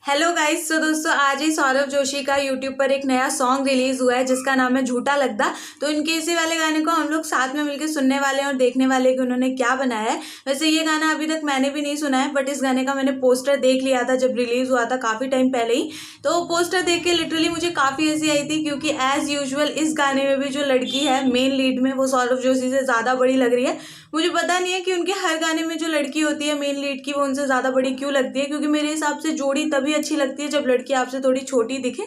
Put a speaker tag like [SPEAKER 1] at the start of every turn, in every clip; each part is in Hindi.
[SPEAKER 1] Hello guys. तो दोस्तों आज ही सौरभ जोशी का यूट्यूब पर एक नया सॉन्ग रिलीज हुआ है जिसका नाम है झूठा लगदा। तो इनके इसी वाले गाने को हम लोग साथ में मिलकर सुनने वाले हैं और देखने वाले कि उन्होंने क्या बनाया है। वैसे ये गाना अभी तक मैंने भी नहीं सुना है, बट इस गाने का मैंने पोस्टर देख लिया था जब रिलीज हुआ था काफी टाइम पहले ही। तो पोस्टर देख के लिटरली मुझे काफी हंसी आई थी, क्योंकि एज यूजुअल इस गाने में भी जो लड़की है मेन लीड में वो सौरभ जोशी से ज्यादा बड़ी लग रही है। मुझे पता नहीं है कि उनके हर गाने में जो लड़की होती है मेन लीड की वो उनसे ज्यादा बड़ी क्यों लगती है, क्योंकि मेरे हिसाब से जोड़ी तभी अच्छी लगती है जब लड़की आपसे थोड़ी छोटी दिखे।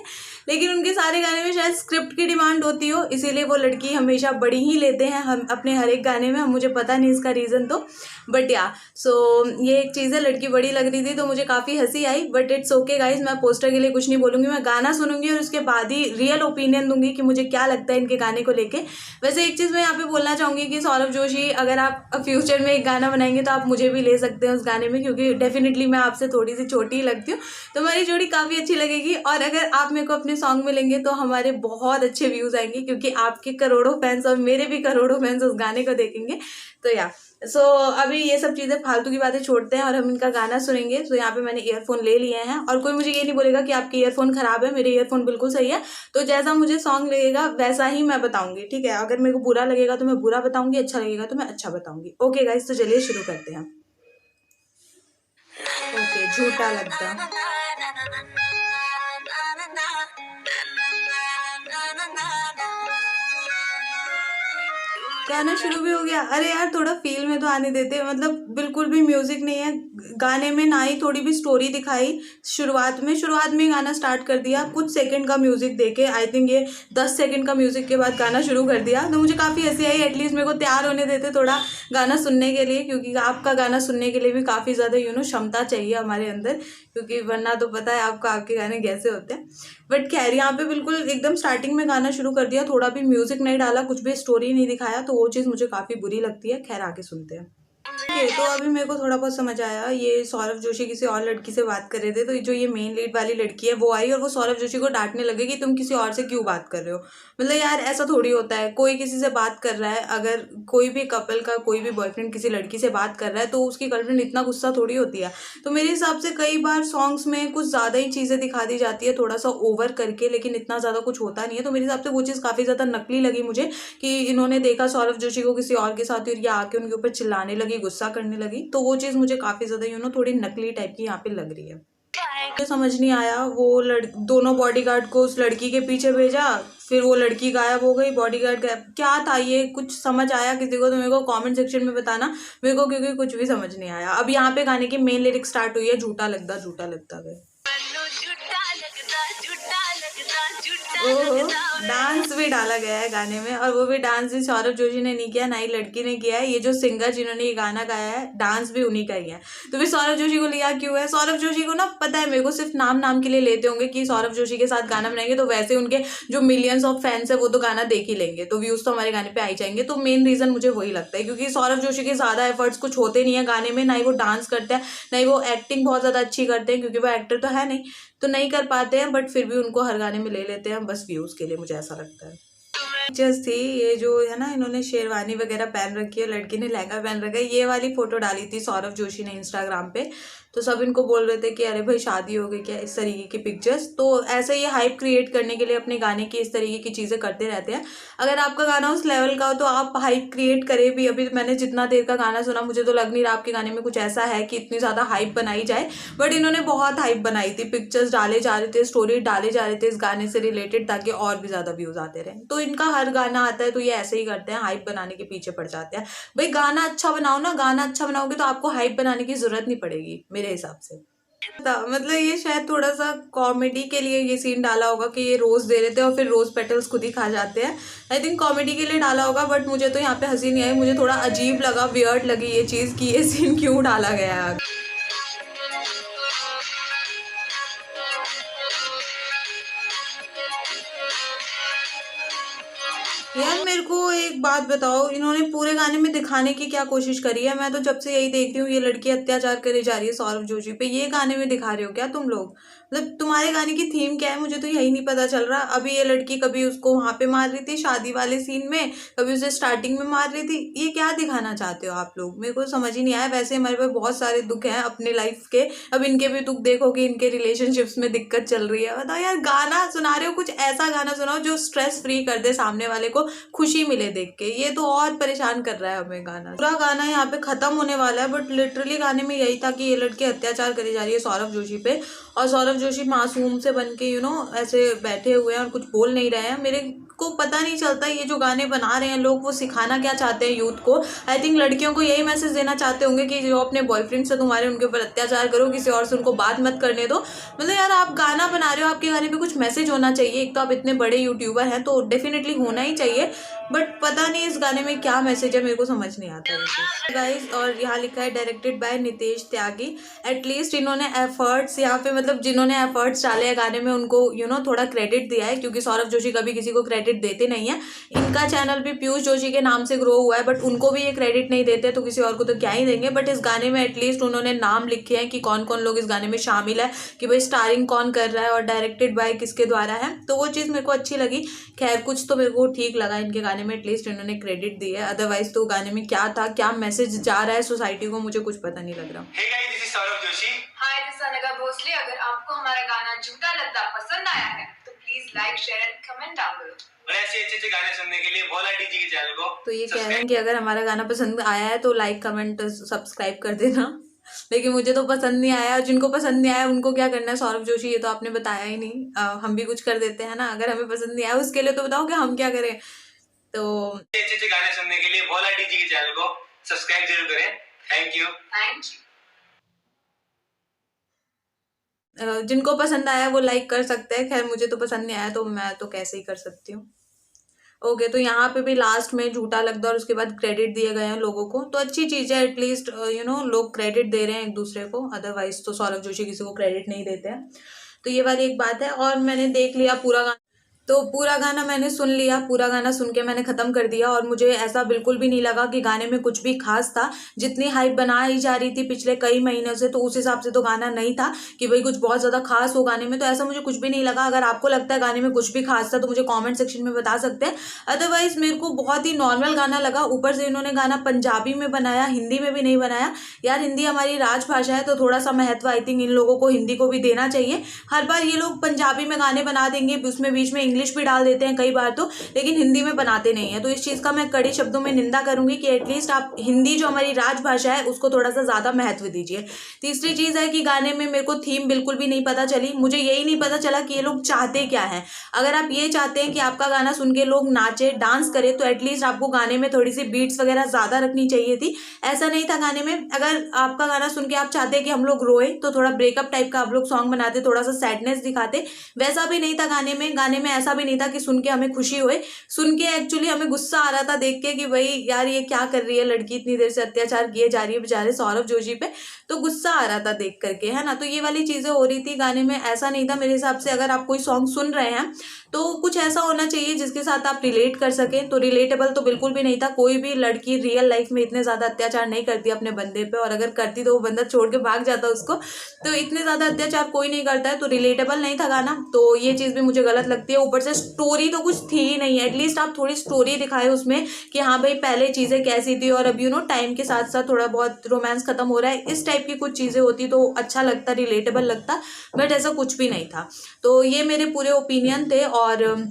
[SPEAKER 1] लेकिन उनके सारे गाने में शायद स्क्रिप्ट की डिमांड होती हो, इसीलिए वो लड़की हमेशा बड़ी ही लेते हैं हम अपने हर एक गाने में। मुझे पता नहीं इसका रीजन तो, बट या सो ये एक चीज़ है। लड़की बड़ी लग रही थी तो मुझे काफ़ी हंसी आई, बट इट्स ओके गाइज। मैं पोस्टर के लिए कुछ नहीं बोलूंगी, मैं गाना सुनूंगी और उसके बाद ही रियल ओपिनियन दूंगी कि मुझे क्या लगता है इनके गाने को लेके। वैसे एक चीज़ मैं यहाँ पे बोलना चाहूंगी कि सौरभ जोशी अगर आप फ्यूचर में एक गाना बनाएंगे तो आप मुझे भी ले सकते हैं उस गाने में, क्योंकि डेफिनेटली मैं आपसे थोड़ी सी छोटी ही लगती हूँ। तो हमारी जोड़ी काफ़ी अच्छी लगेगी, और अगर आप मेरे को अपने सॉन्ग में लेंगे तो हमारे बहुत अच्छे व्यूज़ आएंगे, क्योंकि आपके करोड़ों फैंस और मेरे भी करोड़ों फैंस उस गाने को देखेंगे। तो या सो अभी ये सब चीज़ें फालतू की बातें छोड़ते हैं और हम इनका गाना सुनेंगे। तो यहाँ पे मैंने ईयरफोन ले लिए हैं, और कोई मुझे ये नहीं बोलेगा कि आपके ईयरफोन खराब है, मेरे ईयरफोन बिल्कुल सही है। तो जैसा मुझे सॉन्ग लगेगा वैसा ही मैं बताऊंगी, ठीक है। अगर मेरे को बुरा लगेगा तो मैं बुरा बताऊंगी, अच्छा लगेगा तो मैं अच्छा बताऊंगी। ओके गाइस, तो चलिए शुरू करते हैं। ओके, झूठा लगता। गाना शुरू भी हो गया। अरे यार थोड़ा फील में तो आने देते, मतलब बिल्कुल भी म्यूजिक नहीं है गाने में, ना ही थोड़ी भी स्टोरी दिखाई। शुरुआत में गाना स्टार्ट कर दिया, कुछ सेकंड का म्यूजिक देके, आई थिंक ये 10 सेकंड का म्यूजिक के बाद गाना शुरू कर दिया। तो मुझे काफ़ी हंसी आई। एटलीस्ट मेरे को तैयार होने देते थोड़ा गाना सुनने के लिए, क्योंकि आपका गाना सुनने के लिए भी काफ़ी ज़्यादा क्षमता चाहिए हमारे अंदर, क्योंकि वरना तो पता है आपको आपके गाने कैसे होते हैं। बट खैर यहाँ पे बिल्कुल एकदम स्टार्टिंग में गाना शुरू कर दिया, थोड़ा भी म्यूजिक नहीं डाला, कुछ भी स्टोरी नहीं दिखाया, तो वो चीज़ मुझे काफ़ी बुरी लगती है। खैर आगे सुनते हैं। ओके, तो अभी मेरे को थोड़ा बहुत समझ आया। ये सौरभ जोशी किसी और लड़की से बात कर रहे थे, तो जो ये मेन लीड वाली लड़की है वो आई और वो सौरभ जोशी को डांटने लगे कि तुम किसी और से क्यों बात कर रहे हो। मतलब यार ऐसा थोड़ी होता है, कोई किसी से बात कर रहा है, अगर कोई भी कपल का कोई भी बॉयफ्रेंड किसी लड़की से बात कर रहा है तो उसकी गर्लफ्रेंड इतना गुस्सा थोड़ी होती है। तो मेरे हिसाब से कई बार सॉन्ग्स में कुछ ज़्यादा ही चीज़ें दिखा दी जाती है, थोड़ा सा ओवर करके, लेकिन इतना ज़्यादा कुछ होता नहीं है। तो मेरे हिसाब से वो चीज़ काफ़ी ज़्यादा नकली लगी मुझे, कि इन्होंने देखा सौरभ जोशी को किसी और के साथ और ये आके उनके ऊपर चिल्लाने लगी, गुस्सा करने लगी। तो वो चीज़ मुझे काफ़ी ज़्यादा थोड़ी नकली टाइप की यहाँ पे लग रही है। मुझे समझ नहीं आया, वो दोनों बॉडीगार्ड को उस लड़की के पीछे भेजा, फिर वो लड़की गायब हो गई, बॉडीगार्ड गायब, क्या था ये? कुछ समझ आया किसी को तो मेरे को कमेंट सेक्शन में बताना मेरे को, क्योंकि कुछ भी समझ नहीं आया। अब यहाँ पे गाने की मेन लिरिक्स स्टार्ट हुई है, झूठा लगता झूठा लगता गए। ओहो, डांस भी डाला गया है गाने में, और वो भी डांस भी सौरभ जोशी ने नहीं किया, ना ही लड़की ने किया है। ये जो सिंगर जिन्होंने ये गाना गाया है डांस भी उन्हीं का ही है। तो फिर सौरभ जोशी को लिया क्यों है? सौरभ जोशी को ना पता है मेरे को सिर्फ नाम नाम के लिए लेते होंगे कि सौरभ जोशी के साथ गाना बनाएंगे तो वैसे उनके जो मिलियंस ऑफ फैंस है वो तो गाना देख ही लेंगे, तो व्यूज तो हमारे गाने पे आई जाएंगे। तो मेन रीजन मुझे वही लगता है, क्योंकि सौरभ जोशी के ज्यादा एफर्ट्स कुछ होते नहीं है गाने में, ना ही वो डांस करते हैं, ना ही वो एक्टिंग बहुत ज्यादा अच्छी करते हैं, क्योंकि वो एक्टर तो है नहीं, तो नहीं कर पाते हैं। बट फिर भी उनको हर गाने में ले लेते हैं बस व्यूज के लिए, मुझे ऐसा लगता है। पिक्चर्स थी ये जो है ना, इन्होंने शेरवानी वगैरह पहन रखी है, लड़की ने लहंगा पहन रखा है, ये वाली फोटो डाली थी सौरभ जोशी ने इंस्टाग्राम पे। तो सब इनको बोल रहे थे कि अरे भाई शादी हो गई क्या, इस तरीके की पिक्चर्स। तो ऐसे ये हाइप क्रिएट करने के लिए अपने गाने की इस तरीके की चीज़ें करते रहते हैं। अगर आपका गाना उस लेवल का हो तो आप हाइप क्रिएट करें भी। अभी मैंने जितना देर का गाना सुना मुझे तो लग नहीं रहा आपके गाने में कुछ ऐसा है कि इतनी ज़्यादा हाइप बनाई जाए, बट इन्होंने बहुत हाइप बनाई थी, पिक्चर्स डाले जा रहे थे, स्टोरी डाले जा रहे थे इस गाने से रिलेटेड, ताकि और भी ज़्यादा व्यूज़ आते रहें। तो इनका हर गाना आता है तो ये ऐसे ही करते हैं, हाइप बनाने के पीछे पड़ जाते हैं। भाई गाना अच्छा बनाओ ना, गाना अच्छा बनाओगे तो आपको हाइप बनाने की जरूरत नहीं पड़ेगी मेरे हिसाब से। मतलब ये शायद थोड़ा सा कॉमेडी के लिए ये सीन डाला होगा कि ये रोज दे रहे थे और फिर रोज पेटल्स खुद ही खा जाते हैं। आई थिंक कॉमेडी के लिए डाला होगा, बट मुझे तो यहाँ पे हंसी नहीं आई, मुझे थोड़ा अजीब लगा, वियर्ड लगी ये चीज़ कि ये सीन क्यों डाला गया है। यार मेरे को एक बात बताओ, इन्होंने पूरे गाने में दिखाने की क्या कोशिश करी है? मैं तो जब से यही देखती हूँ, ये लड़की अत्याचार करे जा रही है सौरभ जोशी पे, ये गाने में दिखा रहे हो क्या तुम लोग? मतलब तुम्हारे गाने की थीम क्या है, मुझे तो यही नहीं पता चल रहा। अभी ये लड़की कभी उसको वहां पे मार रही थी शादी वाले सीन में, कभी उसे स्टार्टिंग में मार रही थी। ये क्या दिखाना चाहते हो आप लोग? मेरे को समझ ही नहीं आया। वैसे हमारे पास बहुत सारे दुख हैं अपने लाइफ के, अब इनके भी दुख देखो कि इनके रिलेशनशिप्स में दिक्कत चल रही है। बताओ यार, गाना सुना रहे हो, कुछ ऐसा गाना सुनाओ जो स्ट्रेस फ्री कर दे, सामने वाले को खुशी मिले देख के। ये तो और परेशान कर रहा है हमें गाना। पूरा गाना यहाँ पे खत्म होने वाला है, बट लिटरली गाने में यही था कि ये लड़की अत्याचार करी जा रही है सौरभ जोशी पे, और सौरभ जोशी मासूम से बन के ऐसे बैठे हुए हैं और कुछ बोल नहीं रहे हैं। मेरे को पता नहीं चलता ये जो गाने बना रहे हैं लोग, वो सिखाना क्या चाहते हैं यूथ को। आई थिंक लड़कियों को यही मैसेज देना चाहते होंगे कि जो अपने बॉयफ्रेंड से तुम्हारे, उनके ऊपर अत्याचार करो, किसी और से उनको बात मत करने दो। मतलब यार, आप गाना बना रहे हो, आपके गाने पे कुछ मैसेज होना चाहिए। एक तो आप इतने बड़े यूट्यूबर हैं तो डेफिनेटली होना ही चाहिए, बट पता नहीं इस गाने में क्या मैसेज है, मेरे को समझ नहीं आता है गाइस। और यहाँ लिखा है directed by Nitesh Tyagi. At least इन्होंने एफर्ट्स यहाँ पे, मतलब जिन्होंने एफर्ट्स डाले हैं गाने में, उनको थोड़ा क्रेडिट दिया है, क्योंकि सौरभ जोशी कभी किसी को क्रेडिट देते नहीं है। इनका चैनल भी पीयूष जोशी के नाम से ग्रो हुआ है, बट उनको भी ये क्रेडिट नहीं देते, तो किसी और को तो क्या ही देंगे। बट इस गाने में एटलीस्ट उन्होंने नाम लिखे हैं कि कौन कौन लोग इस गाने में शामिल है, कि भाई स्टारिंग कौन कर रहा है और डायरेक्टेड बाय किसके द्वारा है। तो वो चीज़ मेरे को अच्छी लगी। खैर, कुछ तो मेरे को ठीक लगा इनके गाने में, एटलीस्ट इन्होंने क्रेडिट दिया है। अदरवाइज तो गाने में क्या था, क्या मैसेज जा रहा है सोसाइटी को, मुझे कुछ पता नहीं लग रहा।
[SPEAKER 2] Hey guys, this is Saurabh Joshi.
[SPEAKER 3] Hi, this is Anagha Bhosle. अगर आपको हमारा गाना झूठा लगदा पसंद आया है तो please like, share and comment down below.
[SPEAKER 2] और ऐसे अच्छे गाने सुनने के लिए भोला डीजी के चैनल को
[SPEAKER 1] तो ये कह रहे हैं कि अगर हमारा गाना पसंद आया है तो लाइक, कमेंट, सब्सक्राइब कर देना। लेकिन मुझे तो पसंद नहीं आया। जिनको पसंद नहीं आया उनको क्या करना है सौरभ जोशी, ये तो आपने बताया ही नहीं। हम भी कुछ कर देते हैं ना, अगर हमें पसंद नहीं आया उसके लिए तो बताओ कि हम क्या करें। तो
[SPEAKER 2] अच्छे गाने सुनने के लिए भोला डीजी के चैनल को सब्सक्राइब जरूर करें। Thank you.
[SPEAKER 1] जिनको पसंद आया वो लाइक कर सकते हैं। खैर, मुझे तो पसंद नहीं आया तो मैं तो कैसे ही कर सकती हूँ। ओके, तो यहाँ पे भी लास्ट में झूठा लगता है और उसके बाद क्रेडिट दिए गए हैं लोगों को, तो अच्छी चीज़ है। एटलीस्ट लोग क्रेडिट दे रहे हैं एक दूसरे को, अदरवाइज तो सौरभ जोशी किसी को क्रेडिट नहीं देते हैं। तो ये वाली एक बात है। और मैंने देख लिया पूरा गाना, तो पूरा गाना मैंने सुन लिया। पूरा गाना सुन के मैंने ख़त्म कर दिया, और मुझे ऐसा बिल्कुल भी नहीं लगा कि गाने में कुछ भी खास था। जितनी हाइप बनाई जा रही थी पिछले कई महीनों से, तो उस हिसाब से तो गाना नहीं था कि भाई कुछ बहुत ज़्यादा खास हो गाने में। तो ऐसा मुझे कुछ भी नहीं लगा। अगर आपको लगता है गाने में कुछ भी खास था तो मुझे कॉमेंट सेक्शन में बता सकते हैं। अदरवाइज मेरे को बहुत ही नॉर्मल गाना लगा। ऊपर से इन्होंने गाना पंजाबी में बनाया, हिंदी में भी नहीं बनाया। यार, हिंदी हमारी राजभाषा है तो थोड़ा सा महत्व आई थिंक इन लोगों को हिंदी को भी देना चाहिए। हर बार ये लोग पंजाबी में गाने बना देंगे, उसमें बीच में इंग्लिश भी डाल देते हैं कई बार तो, लेकिन हिंदी में बनाते नहीं है। तो इस चीज़ का मैं कड़े शब्दों में निंदा करूंगी कि एटलीस्ट आप हिंदी जो हमारी राजभाषा है उसको थोड़ा सा ज़्यादा महत्व दीजिए। तीसरी चीज़ है कि गाने में मेरे को थीम बिल्कुल भी नहीं पता चली। मुझे यही नहीं पता चला कि ये लोग चाहते क्या हैं। अगर आप ये चाहते हैं कि आपका गाना सुन के लोग नाचे, डांस करें, तो एटलीस्ट आपको गाने में थोड़ी सी बीट्स वगैरह ज़्यादा रखनी चाहिए थी। ऐसा नहीं था गाने में। अगर आपका गाना सुन के आप चाहते हैं कि हम लोग रोए, तो थोड़ा ब्रेकअप टाइप का आप लोग सॉन्ग बनाते, थोड़ा सा सैडनेस दिखाते। वैसा भी नहीं था गाने में। गाने में ऐसा भी नहीं था कि सुन के हमें खुशी होए। सुन के एक्चुअली हमें गुस्सा आ रहा था देख के कि भाई यार, ये क्या कर रही है लड़की, इतनी देर से अत्याचार किए जा रही है बेचारे सौरभ जोशी पे, तो गुस्सा आ रहा था देख करके, है ना। तो ये वाली चीज़ें हो रही थी गाने में। ऐसा नहीं था मेरे हिसाब से। अगर आप कोई सॉन्ग सुन रहे हैं तो कुछ ऐसा होना चाहिए जिसके साथ आप रिलेट कर सकें। तो रिलेटेबल तो बिल्कुल भी नहीं था। कोई भी लड़की रियल लाइफ में इतने ज़्यादा अत्याचार नहीं करती अपने बंदे पे, और अगर करती तो वो बंदा छोड़ के भाग जाता उसको। तो इतने ज़्यादा अत्याचार कोई नहीं करता है, तो रिलेटेबल नहीं था गाना। तो ये चीज़ भी मुझे गलत लगती है। ऊपर से स्टोरी तो कुछ थी ही नहीं। एटलीस्ट आप थोड़ी स्टोरी दिखाए उसमें कि हाँ भाई पहले चीज़ें कैसी थी और अब टाइम के साथ साथ थोड़ा बहुत रोमांस खत्म हो रहा है, इस टाइप की कुछ चीज़ें होती तो अच्छा लगता, रिलेटेबल लगता। बट ऐसा कुछ भी नहीं था। तो ये मेरे पूरे ओपिनियन थे, और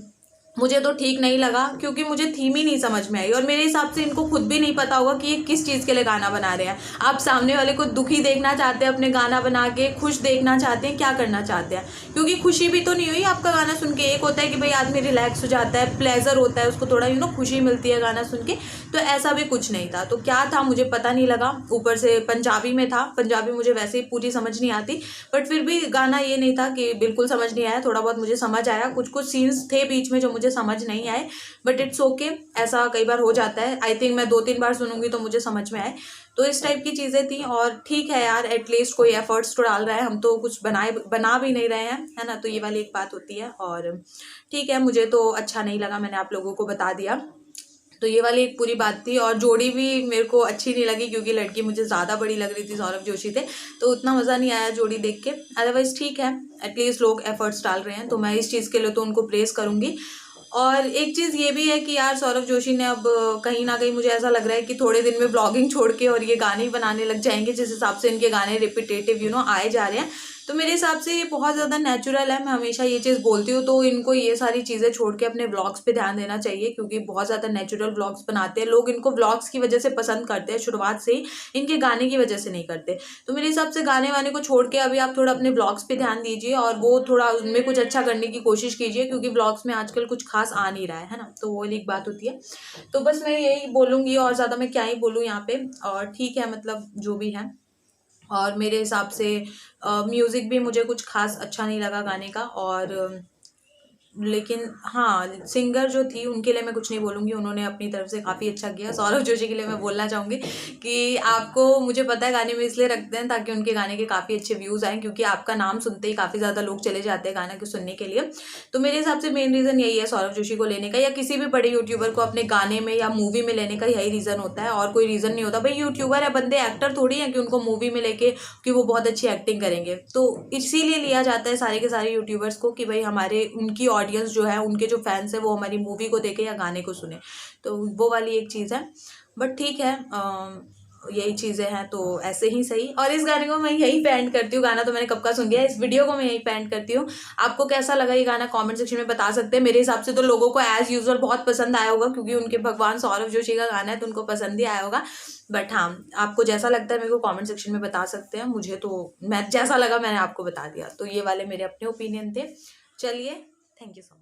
[SPEAKER 1] मुझे तो ठीक नहीं लगा क्योंकि मुझे थीम ही नहीं समझ में आई। और मेरे हिसाब से इनको खुद भी नहीं पता होगा कि ये किस चीज़ के लिए गाना बना रहे हैं। आप सामने वाले को दुखी देखना चाहते हैं अपने गाना बना के, खुश देखना चाहते हैं, क्या करना चाहते हैं? क्योंकि खुशी भी तो नहीं हुई आपका गाना सुन के। एक होता है कि भाई आदमी रिलैक्स हो जाता है, प्लेजर होता है, उसको थोड़ा खुशी मिलती है गाना सुन के। तो ऐसा भी कुछ नहीं था। तो क्या था मुझे पता नहीं लगा। ऊपर से पंजाबी में था। पंजाबी मुझे वैसे ही पूरी समझ नहीं आती, बट फिर भी गाना ये नहीं था कि बिल्कुल समझ नहीं आया। थोड़ा बहुत मुझे समझ आया। कुछ कुछ सीन्स थे बीच में जो मुझे मुझे समझ नहीं आए, बट इट्स ओके, ऐसा कई बार हो जाता है। आई थिंक मैं 2-3 बार सुनूंगी तो मुझे समझ में आए। तो इस टाइप की चीज़ें थी, और ठीक है यार, एटलीस्ट कोई एफर्ट्स तो डाल रहा है, हम तो कुछ बना भी नहीं रहे हैं, है ना। तो ये वाली एक बात होती है, और ठीक है, मुझे तो अच्छा नहीं लगा, मैंने आप लोगों को बता दिया। तो ये वाली एक पूरी बात थी, और जोड़ी भी मेरे को अच्छी नहीं लगी क्योंकि लड़की मुझे ज़्यादा बड़ी लग रही थी सौरभ जोशी थे, तो उतना मज़ा नहीं आया जोड़ी देख के। अदरवाइज़ ठीक है, एटलीस्ट लोग एफर्ट्स डाल रहे हैं, तो मैं इस चीज़ के लिए तो उनको प्रेज़ करूँगी। और एक चीज़ ये भी है कि यार सौरभ जोशी ने अब कहीं ना कहीं मुझे ऐसा लग रहा है कि थोड़े दिन में ब्लॉगिंग छोड़ के और ये गाने ही बनाने लग जाएंगे, जिस हिसाब से इनके गाने रिपीटेटिव आए जा रहे हैं। तो मेरे हिसाब से ये बहुत ज़्यादा नेचुरल है, मैं हमेशा ये चीज़ बोलती हूँ। तो इनको ये सारी चीज़ें छोड़ के अपने व्लॉग्स पे ध्यान देना चाहिए, क्योंकि बहुत ज़्यादा नेचुरल व्लॉग्स बनाते हैं लोग, इनको व्लॉग्स की वजह से पसंद करते हैं शुरुआत से ही, इनके गाने की वजह से नहीं करते। तो मेरे हिसाब से गाने वाने को छोड़ के अभी आप थोड़ा अपने व्लॉग्स पे ध्यान दीजिए, और वो थोड़ा उनमें कुछ अच्छा करने की कोशिश कीजिए, क्योंकि व्लॉग्स में आजकल कुछ खास आ नहीं रहा है ना। तो वो एक बात होती है। तो बस मैं यही बोलूँगी, और ज़्यादा मैं क्या ही बोलूँ यहाँ पे। और ठीक है, मतलब जो भी है। और मेरे हिसाब से म्यूज़िक भी मुझे कुछ खास अच्छा नहीं लगा गाने का, और लेकिन हाँ, सिंगर जो थी उनके लिए मैं कुछ नहीं बोलूँगी, उन्होंने अपनी तरफ से काफ़ी अच्छा किया। सौरभ जोशी के लिए मैं बोलना चाहूँगी कि आपको, मुझे पता है गाने में इसलिए रखते हैं ताकि उनके गाने के काफ़ी अच्छे व्यूज़ आएँ, क्योंकि आपका नाम सुनते ही काफ़ी ज़्यादा लोग चले जाते हैं गाना को सुनने के लिए। तो मेरे हिसाब से मेन रीज़न यही है सौरभ जोशी को लेने का, या किसी भी बड़े यूट्यूबर को अपने गाने में या मूवी में लेने का यही रीज़न होता है, और कोई रीज़न नहीं होता। भाई यूट्यूबर है, बंदे एक्टर थोड़ी हैं कि उनको मूवी में लेके कि वो बहुत अच्छी एक्टिंग करेंगे। तो इसीलिए लिया जाता है सारे के सारे यूट्यूबर्स को कि भाई हमारे उनकी ऑडियंस जो है, उनके जो फैंस है, वो हमारी मूवी को देखे या गाने को सुने। तो वो वाली एक चीज़ है। बट ठीक है, यही चीज़ें हैं, तो ऐसे ही सही। और इस गाने को मैं यही पेंट करती हूँ, गाना तो मैंने कब का सुन लिया, इस वीडियो को मैं यही पेंट करती हूँ। आपको कैसा लगा ये गाना कमेंट सेक्शन में बता सकते हैं। मेरे हिसाब से तो लोगों को एज यूजुअल बहुत पसंद आया होगा, क्योंकि उनके भगवान सौरभ जोशी का गाना है, तो उनको पसंद ही आया होगा। बट हाँ, आपको जैसा लगता है मेरे को कमेंट सेक्शन में बता सकते हैं। मुझे तो मैं जैसा लगा मैंने आपको बता दिया। तो ये वाले मेरे अपने ओपिनियन थे। चलिए, थैंक यू सो मच।